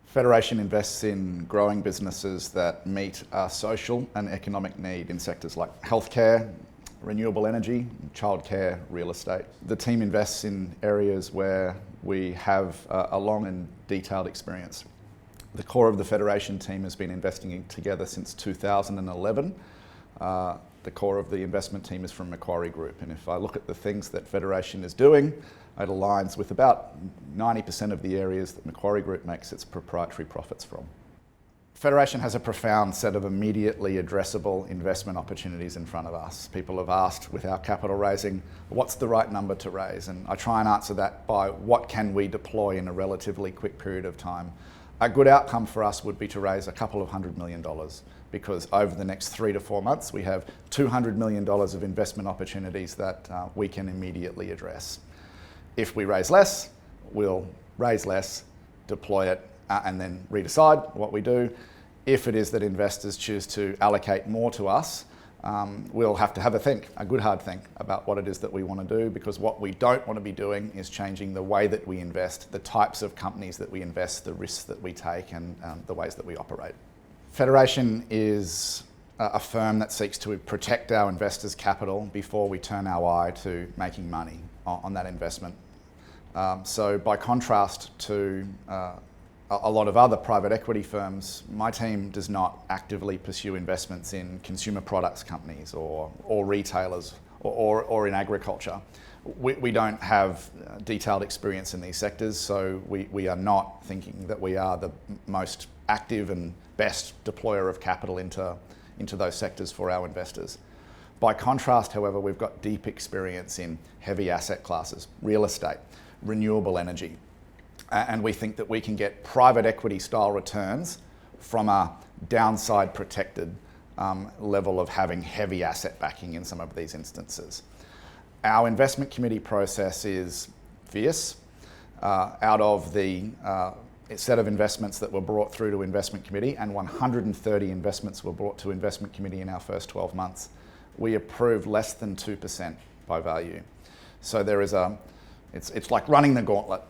Federation invests in growing businesses that meet our social and economic need in sectors like healthcare, renewable energy, childcare, real estate. The team invests in areas where we have a long and detailed experience. The core of the Federation team has been investing together since 2011. The core of the investment team is from Macquarie Group, and if I look at the things that Federation is doing, it aligns with about 90% of the areas that Macquarie Group makes its proprietary profits from. Federation has a profound set of immediately addressable investment opportunities in front of us. People have asked, with our capital raising, what's the right number to raise? And I try and answer that by what can we deploy in a relatively quick period of time. A good outcome for us would be to raise a couple of $100 million, because over the next 3 to 4 months, we have $200 million of investment opportunities that we can immediately address. If we raise less, we'll raise less, deploy it, and then redecide what we do. If it is that investors choose to allocate more to us, we'll have to have a good hard think about what it is that we want to do, because what we don't want to be doing is changing the way that we invest, the types of companies that we invest, the risks that we take, and the ways that we operate. Federation is a firm that seeks to protect our investors' capital before we turn our eye to making money on that investment. So by contrast to a lot of other private equity firms, my team does not actively pursue investments in consumer products companies or retailers or in agriculture. We don't have detailed experience in these sectors, so we are not thinking that we are the most active and best deployer of capital into those sectors for our investors. By contrast, however, we've got deep experience in heavy asset classes, real estate, renewable energy, and we think that we can get private equity style returns from a downside protected level of having heavy asset backing in some of these instances. Our investment committee process is fierce. Out of the set of investments that were brought through to investment committee, and 130 investments were brought to investment committee in our first 12 months, we approved less than 2% by value. So there is it's like running the gauntlet,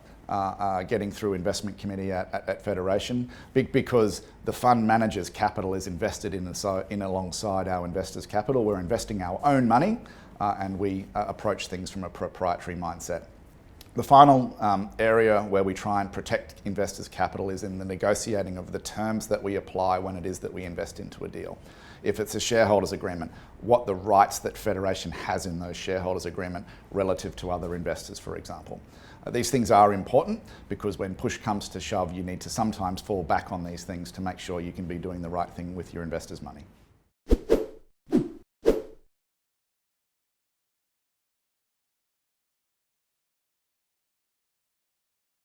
getting through investment committee at Federation, because the fund manager's capital is invested in alongside our investors' capital. We're investing our own money, and we approach things from a proprietary mindset. The final area where we try and protect investors' capital is in the negotiating of the terms that we apply when it is that we invest into a deal. If it's a shareholders agreement, what the rights that Federation has in those shareholders agreement relative to other investors, for example. These things are important, because when push comes to shove, you need to sometimes fall back on these things to make sure you can be doing the right thing with your investors' money.